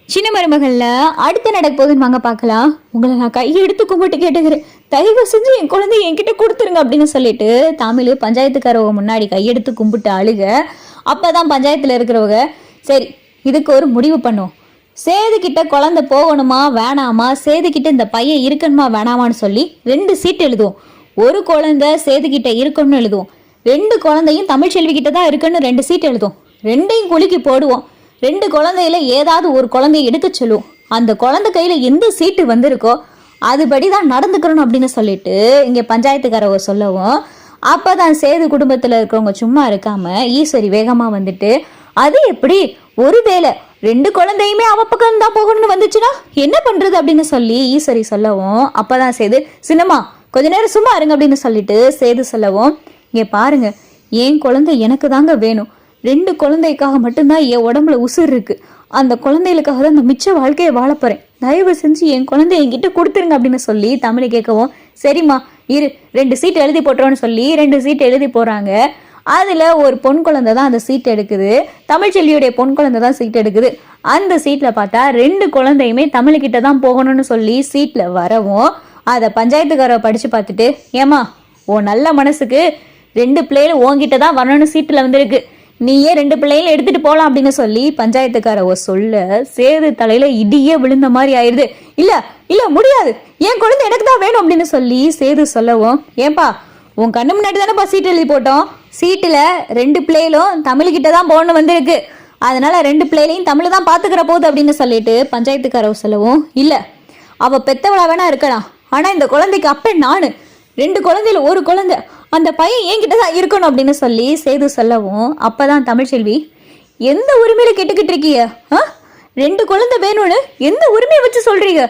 சின்ன மருமகள்ல அடுத்து நடக்க போகுதுன்னு வாங்க பார்க்கலாம். உங்களை நான் கையெடுத்து கும்பிட்டு கேட்டுக்கிறேன், தயவு செஞ்சு என் குழந்தைய என்கிட்ட கொடுத்துருங்க அப்படின்னு சொல்லிட்டு தமிழ் பஞ்சாயத்துக்காரவங்க முன்னாடி கையெடுத்து கும்பிட்டு அழுக. அப்பதான் பஞ்சாயத்துல இருக்கிறவங்க, சரி இதுக்கு ஒரு முடிவு பண்ணுவோம், சேதுக்கிட்ட குழந்தை போகணுமா வேணாமா, சேதுக்கிட்ட இந்த பையன் இருக்கணுமா வேணாமான்னு சொல்லி 2 சீட் எழுதுவோம். ஒரு குழந்தை சேதுக்கிட்ட இருக்கணும்னு எழுதுவோம், 2 குழந்தையும் தமிழ்ச்செல்வி கிட்ட தான் இருக்குன்னு 2 சீட் எழுதுவோம். 2ஐயும் குலுக்கி போடுவோம். 2 குழந்தையில ஏதாவது ஒரு குழந்தைய எடுக்க சொல்லுவோம். அந்த குழந்தை கையில எந்த சீட்டு வந்திருக்கோ அதுபடிதான் நடந்துக்கிறணும் அப்படின்னு சொல்லிட்டு இங்க பஞ்சாயத்துக்காரவங்க சொல்லவும், அப்பதான் சேது குடும்பத்துல இருக்கிறவங்க சும்மா இருக்காம ஈஸ்வரி வேகமா வந்துட்டு, அது எப்படி ஒருவேளை 2 குழந்தையுமே அவ பக்கம் தான் போகணும்னு வந்துச்சுன்னா என்ன பண்றது அப்படின்னு சொல்லி ஈஸ்வரி சொல்லவும், அப்பதான் சேது, சின்னம்மா கொஞ்ச நேரம் சும்மா இருங்க அப்படின்னு சொல்லிட்டு சேது சொல்லவும், இங்க பாருங்க என் குழந்தை எனக்கு தாங்க வேணும், 2 குழந்தைக்காக மட்டும்தான் என் உடம்புல உசுர் இருக்கு, அந்த குழந்தைகளுக்காக தான் அந்த மிச்ச வாழ்க்கையை வாழ போறேன், தயவு செஞ்சு என் குழந்தைய என்கிட்ட கொடுத்துருங்க அப்படின்னு சொல்லி தமிழை கேட்கவும், சரிம்மா இரு 2 சீட் எழுதி போட்டுறோன்னு சொல்லி 2 சீட் எழுதி போறாங்க. அதுல ஒரு பொன் குழந்தை தான் அந்த சீட் எடுக்குது, தமிழ்ச்செல்வியுடைய பொன் குழந்தை தான் சீட் எடுக்குது. அந்த சீட்ல பார்த்தா 2 குழந்தையுமே தமிழ்கிட்ட தான் போகணும்னு சொல்லி சீட்ல வரவும், அதை பஞ்சாயத்துக்கார படிச்சு பார்த்துட்டு, ஏமா ஓ நல்ல மனசுக்கு 2 பிள்ளைகளும் உங்ககிட்ட தான் வரணும்னு சீட்டுல வந்திருக்கு, நீயே 2 பிள்ளைகளும் எடுத்துட்டு போலாம் அப்படின்னு சொல்லி பஞ்சாயத்துக்காரவ சொல்ல, சேது தலையில இடியே விழுந்த மாதிரி ஆயிடுது. இல்ல இல்ல முடியாது, என் குழந்தை எனக்கு தான் வேணும் அப்படின்னு சொல்லி சேது சொல்லவும், ஏன்பா உன் கண்ணு முன்னாடி தானேப்பா சீட் எழுதி போட்டோம், சீட்டுல 2 பிள்ளைகளும் தமிழ்கிட்ட தான் போகணும்னு வந்திருக்கு, அதனால 2 பிள்ளைகளையும் தமிழ் தான் பாத்துக்கிற போகுது அப்படின்னு சொல்லிட்டு பஞ்சாயத்துக்காரவ சொல்லவும், இல்ல அவ பெத்தவளா வேணா இருக்கலாம், ஆனா இந்த குழந்தைக்கு அப்பன் நானு, 2 குழந்தையில ஒரு குழந்தை, அந்த பையன் என்கிட்ட தான் இருக்கணும் அப்படின்னு சொல்லி சேது சொல்லவும், அப்பதான் தமிழ்ச்செல்வி, எந்த உரிமையில கேட்டுக்கிட்டு இருக்கீங்க, 2 குழந்தை வேணும்னு எந்த உரிமையை வச்சு சொல்றீங்க,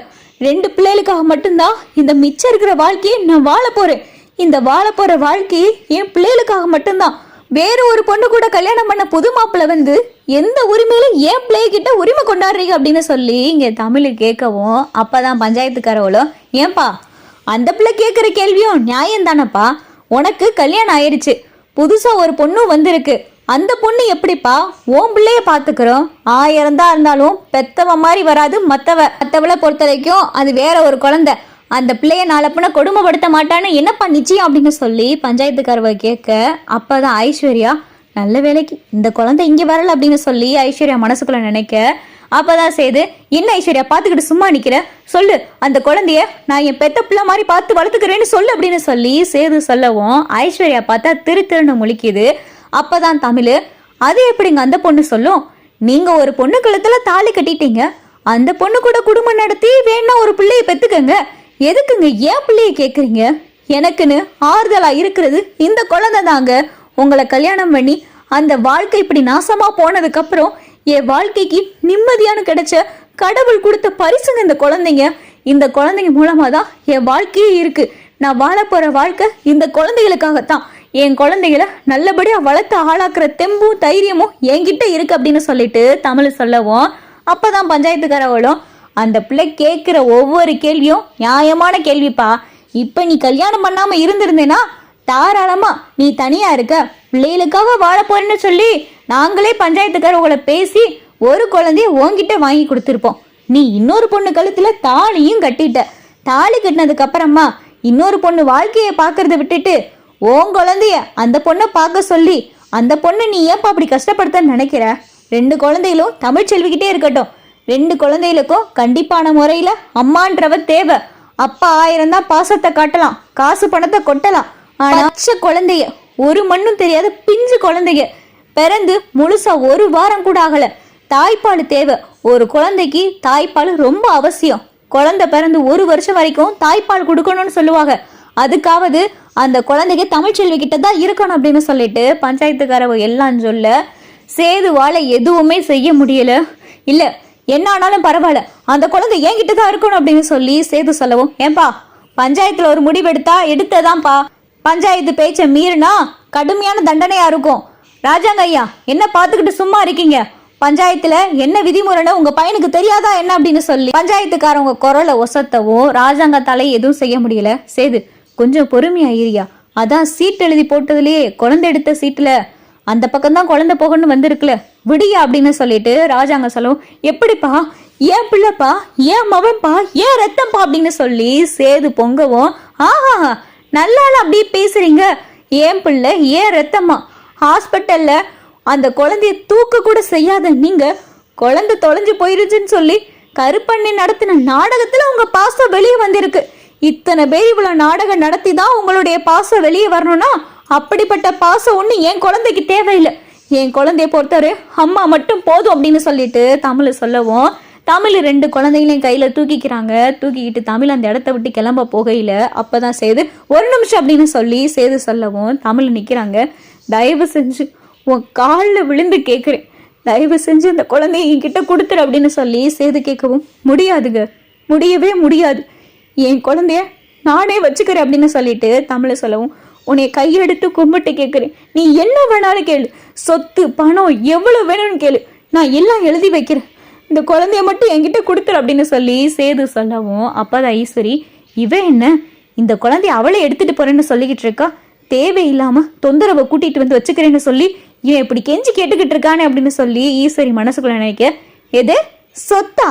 2 பிள்ளைகளுக்காக மட்டும்தான் இந்த மிச்சம் இருக்கிற வாழ்க்கையை நான் வாழ போறேன், இந்த வாழ போற வாழ்க்கையை என் பிள்ளைகளுக்காக மட்டும்தான், வேற ஒரு பொண்ணு கூட கல்யாணம் பண்ண புது மாப்பிள்ள வந்து எந்த உரிமையில என் பிள்ளைகிட்ட உரிமை கொண்டாடுறீங்க அப்படின்னு சொல்லி இங்க தமிழ் கேட்கவும், அப்பதான் பஞ்சாயத்துக்காரவளோ, ஏன்பா அந்த பிள்ளை கேட்குற கேள்வியும் நியாயம் தானப்பா, உனக்கு கல்யாணம் ஆயிடுச்சு, புதுசா ஒரு பொண்ணும் வந்திருக்கு, அந்த பொண்ணு எப்படிப்பா உன் பிள்ளைய பாத்துக்கிறோம், 1000 தான் இருந்தாலும் பெத்தவ மாதிரி வராது மத்தவளை பொறுத்த வரைக்கும் அது வேற ஒரு குழந்தை, அந்த பிள்ளைய நாளப்புன கொடுமைப்படுத்த மாட்டான்னு என்னப்பா நிச்சயம் அப்படின்னு சொல்லி பஞ்சாயத்துக்காரவ கேட்க, அப்பதான் ஐஸ்வர்யா, நல்ல வேலைக்கு இந்த குழந்தை இங்க வரல அப்படின்னு சொல்லி ஐஸ்வர்யா மனசுக்குள்ள நினைக்க, அப்பதான் சேது, என்ன ஐஸ்வர்யா பாத்துக்கிட்டு சும்மா நிக்கிற, சொல்லு அந்த குழந்தைய நான் என் பெத்த பிள்ளை மாதிரி பார்த்து வளர்த்துக்கிறேன்னு சொல்லு அப்படின்னு சொல்லி சேது சொல்லவும், ஐஸ்வர்யா பார்த்தா திருன்னு முழிக்குது. அப்பதான் தமிழ், அது எப்படிங்க அந்த பொண்ணு சொல்லும், நீங்க ஒரு பொண்ணு கழுத்துல தாலி கட்டிட்டீங்க, அந்த பொண்ணு கூட குடும்பம் நடத்தி வேணா ஒரு பிள்ளைய பெத்துக்கங்க, எதுக்குங்க ஏன் பிள்ளைய கேக்குறீங்க, எனக்குன்னு ஆறுதலா இருக்கிறது இந்த குழந்தை தாங்க, உங்களை கல்யாணம் பண்ணி அந்த வாழ்க்கை இப்படி நாசமா போனதுக்கு அப்புறம் என் வாழ்க்கைக்கு நிம்மதியான கிடைச்ச கடவுள் கொடுத்த பரிசுங்க இந்த குழந்தைங்க, இந்த குழந்தைங்க மூலமா தான் என் வாழ்க்கையே இருக்கு, நான் வாழ போற வாழ்க்கை இந்த குழந்தைகளுக்காகத்தான், என் குழந்தைகளை நல்லபடியா வளர்த்து ஆளாக்குற தெம்பும் தைரியமும் என்கிட்ட இருக்கு அப்படின்னு சொல்லிட்டு தமிழ் சொல்லவும், அப்பதான் பஞ்சாயத்துக்காரவளும், அந்த பிள்ளை கேட்கிற ஒவ்வொரு கேள்வியும் நியாயமான கேள்விப்பா, இப்ப நீ கல்யாணம் பண்ணாம இருந்திருந்தேனா தாராளமா நீ தனியா இருக்க பிள்ளைகளுக்காக வாழ போறேன்னு சொல்லி நாங்களே பஞ்சாயத்துக்காரவங்களை பேசி ஒரு குழந்தைய உன்கிட்ட வாங்கி கொடுத்துருப்போம், நீ இன்னொரு பொண்ணு கழுத்துல தாலியும் கட்டிட்ட, தாலி கட்டினதுக்கு அப்புறமா இன்னொரு பொண்ணு வாழ்க்கையை பாக்குறத விட்டுட்டு உன் குழந்தைய அந்த பொண்ணை பார்க்க சொல்லி அந்த பொண்ணு நீ ஏப்பா அப்படி கஷ்டப்படுத்த நினைக்கிற, 2 குழந்தைகளும் தமிழ்ச்செல்விக்கிட்டே இருக்கட்டும், 2 குழந்தைகளுக்கும் கண்டிப்பான முறையில அம்மான்றவ தேவை, அப்பா 1000 தான் பாசத்தை காட்டலாம், காசு பணத்தை கொட்டலாம், ஆனா குழந்தைய ஒரு மண்ணும் தெரியாத பிஞ்சு குழந்தைய பிறந்து முழுசா 1 வாரம் கூட ஆகல, தாய்ப்பால் தேவை, ஒரு குழந்தைக்கு தாய்ப்பால் ரொம்ப அவசியம், குழந்தை பிறந்து 1 வருஷம் வரைக்கும் தாய்ப்பால் கொடுக்கணும்னு சொல்லுவாங்க, அதுக்காவது அந்த குழந்தைக்கு தமிழ்ச்செல்வி கிட்ட தான் இருக்கணும் அப்படின்னு சொல்லிட்டு பஞ்சாயத்துக்காரவ எல்லாம் சொல்ல, சேதுவால எதுவுமே செய்ய முடியல, இல்ல என்ன ஆனாலும் பரவாயில்ல அந்த குழந்தை என்கிட்ட தான் இருக்கணும் அப்படின்னு சொல்லி சேது சொல்லவும், ஏன்பா பஞ்சாயத்துல ஒரு முடிவு எடுத்ததான்பா, பஞ்சாயத்து பேச்ச மீறினா கடுமையான தண்டனையா இருக்கும், ராஜாங்க ஐயா என்ன பாத்துக்கிட்டு சும்மா இருக்கீங்க, பஞ்சாயத்துல என்ன விதிமுறைன்னு உங்க பையனுக்கு தெரியாதா என்ன அப்படின்னு சொல்லி பஞ்சாயத்துக்காரவங்க குரலை ஒசத்தவும், ராஜாங்கத்தாலே எதுவும் செய்ய முடியல, சேது கொஞ்சம் பொறுமையா இருயா, அதான் சீட் எழுதி போட்டதுலயே குழந்தை எடுத்த சீட்டுல அந்த பக்கம் தான் குழந்தை போகணும்னு வந்திருக்குல விடியா அப்படின்னு சொல்லிட்டு ராஜாங்க சொல்லும், எப்படிப்பா ஏன் பிள்ளைப்பா, ஏன் மவன்பா, ஏன் ரத்தம்பா அப்படின்னு சொல்லி சேது பொங்கவும், ஆஹா நல்லால அப்படியே பேசுறீங்க, ஏன் பிள்ளை ஏன் ரத்தம்மா, ஹாஸ்பிட்டல்ல அந்த குழந்தைய தூக்க கூட செய்யாத நீங்க குழந்தை தொலைஞ்சு போயிருச்சுன்னு சொல்லி கருப்பண்ணி நடத்தின நாடகத்துல உங்க பாசம் வெளியே வந்திருக்கு. இத்தனை பேர் இவ்வளவு நாடகம் நடத்தி தான் உங்களுடைய பாசம் வெளியே வரணும்னா அப்படிப்பட்ட பாசம் ஒண்ணு என் குழந்தைக்கு தேவையில்லை. என் குழந்தைய பொறுத்தவரை அம்மா மட்டும் போதும் அப்படின்னு சொல்லிட்டு தமிழ் சொல்லவும், தமிழ் 2 குழந்தைகளையும் கையில தூக்கிக்கிறாங்க. தூக்கிக்கிட்டு தமிழ் அந்த இடத்த விட்டு கிளம்ப போகையில அப்பதான் சேது 1 நிமிஷம் அப்படின்னு சொல்லி சேது சொல்லவும் தமிழ் நிக்கிறாங்க. தயவு செஞ்சு உன் காலில் விழுந்து கேட்குறேன், தயவு செஞ்சு அந்த குழந்தைய என்கிட்ட கொடுத்துரு அப்படின்னு சொல்லி சேது கேட்கவும், முடியாதுங்க, முடியவே முடியாது, என் குழந்தைய நானே வச்சுக்கிறேன் அப்படின்னு சொல்லிட்டு தமிழை சொல்லவும், உன்னை கையெடுத்து கும்பிட்டு கேட்குறேன், நீ என்ன வேணாலும் கேளு, சொத்து பணம் எவ்வளவு வேணும்னு கேளு, நான் எல்லாம் எழுதி வைக்கிறேன், இந்த குழந்தைய மட்டும் என்கிட்ட கொடுத்துரு அப்படின்னு சொல்லி சேது சொல்லவும், அப்பதான் ஈஸ்வரி, இவன் என்ன இந்த குழந்தைய அவளை எடுத்துட்டு போறேன்னு சொல்லிக்கிட்டு இருக்கா, தேவையில்லாம தொந்தரவை கூட்டிட்டு வந்து வச்சுக்கிறேன்னு சொல்லி இவன் இப்படி கெஞ்சி கேட்டுக்கிட்டு இருக்கானே அப்படின்னு சொல்லி ஈஸ்வரி மனசுக்குள்ள நினைக்க, எது சொத்தா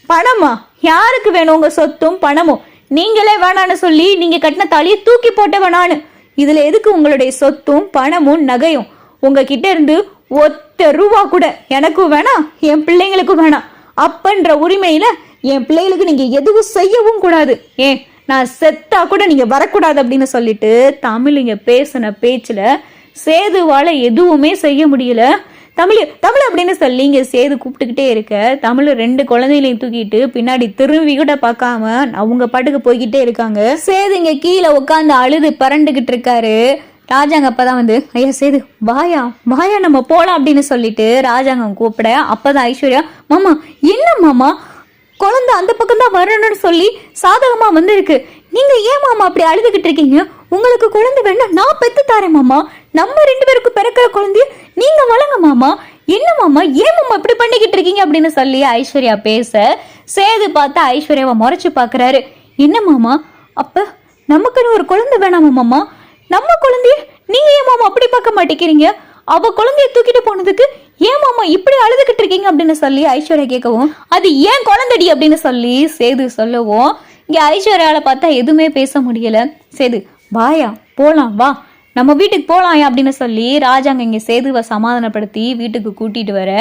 பணமா, யாருக்கு வேணும் உங்க சொத்தும் பணமும், நீங்களே வேணான்னு சொல்லி நீங்க கட்டின தாலியை தூக்கி போட்ட வேணான்னு, இதுல எதுக்கு உங்களுடைய சொத்தும் பணமும் நகையும், உங்ககிட்ட இருந்து ஒத்த ரூபா கூட எனக்கும் வேணாம் என் பிள்ளைங்களுக்கும் வேணாம், அப்பன்ற உரிமையில என் பிள்ளைகளுக்கு நீங்க எதுவும் செய்யவும் கூடாது, ஏன் நான் செத்தா கூட நீங்க வரக்கூடாது அப்படின்னு சொல்லிட்டு தமிழ் இங்க பேசின பேச்சுல சேதுவால எதுவுமே செய்ய முடியல. தமிழ் தமிழ் அப்படின்னு சொல்லி இங்க சேது கூப்பிட்டுக்கிட்டே இருக்க, தமிழ் 2 குழந்தைகளையும் தூக்கிட்டு பின்னாடி திரும்பி கூட பார்க்காம அவங்க பாட்டுக்கு போய்கிட்டே இருக்காங்க. சேது இங்க கீழே உட்காந்து அழுது பரண்டுகிட்டு இருக்காரு. ராஜாங்க அப்பதான் வந்து, ஐயா சேது வாயா வாயா நம்ம போலாம் அப்படின்னு சொல்லிட்டு ராஜாங்கம் கூப்பிட, அப்பதான் ஐஸ்வர்யா, மாமா என்ன மாமா குழந்தை அந்த பக்கம் தான் வரணும்னு சொல்லி சாதகமா வந்திருக்கு, நீங்க ஏன் மாமா அப்படி அழுதுகிட்டு இருக்கீங்க, உங்களுக்கு குழந்தை வேணா நான் பெத்து தாரேன் மாமா, நம்ம 2 பேருக்கு பிறக்கிற குழந்தைய நீங்க வளங்க மாமா, என்ன மாமா ஏன் மாமா இப்படி பண்ணிக்கிட்டு இருக்கீங்க அப்படின்னு சொல்லி ஐஸ்வர்யா பேச, சேது பார்த்து ஐஸ்வர்யாவை முறைச்சு பாக்குறாரு, என்ன மாமா அப்ப நமக்குன்னு ஒரு குழந்தை வேணாமா மாமா, நம்ம குழந்தைய நீங்க ஏன் மாமா அப்படி பார்க்க மாட்டேங்கிறீங்க, அவ குழந்தைய தூக்கிட்டு போனதுக்கு ஏன் மாமா இப்படி அழுதுகிட்டு இருக்கீங்க அப்படின்னு சொல்லி ஐஸ்வர்யா கேட்கவும், அது ஏன் குழந்தைடி அப்படின்னு சொல்லி சேது சொல்லவும், இங்க ஐஸ்வர்யால பார்த்தா எதுவுமே பேச முடியல. சேது வாயா போலாம் வா நம்ம வீட்டுக்கு போலாம் அப்படின்னு சொல்லி ராஜாங்க இங்க சேதுவை சமாதானப்படுத்தி வீட்டுக்கு கூட்டிட்டு வர,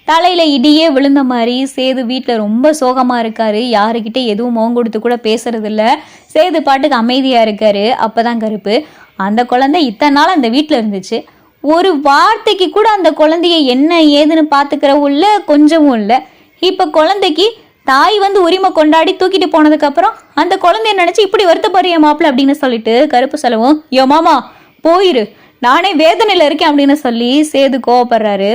தலையில இடியே விழுந்த மாதிரி சேது வீட்டுல ரொம்ப சோகமா இருக்காரு. யாருக்கிட்ட எதுவும் முகம் கொடுத்து கூட பேசுறது இல்ல, சேது பாட்டுக்கு அமைதியா இருக்காரு. அப்பதான் கருப்பு, அந்த குழந்தை இத்தனை நாள் அந்த வீட்டுல இருந்துச்சு, ஒரு வார்த்தைக்கு கூட அந்த குழந்தைய என்ன ஏதுன்னு பாத்துக்கிறவும் இல்ல கொஞ்சமும் இல்ல, இப்ப குழந்தைக்கு தாய் வந்து உரிமை கொண்டாடி தூக்கிட்டு போனதுக்கு அப்புறம் அந்த குழந்தைய நினைச்சு இப்படி வருத்தப்படுறிய மாப்பிள்ள அப்படின்னு சொல்லிட்டு கருப்பு செலவும், யோ மாமா போயிரு நானே வேதனையில இருக்கேன் அப்படின்னு சொல்லி சேது கோவப்படுறாரு.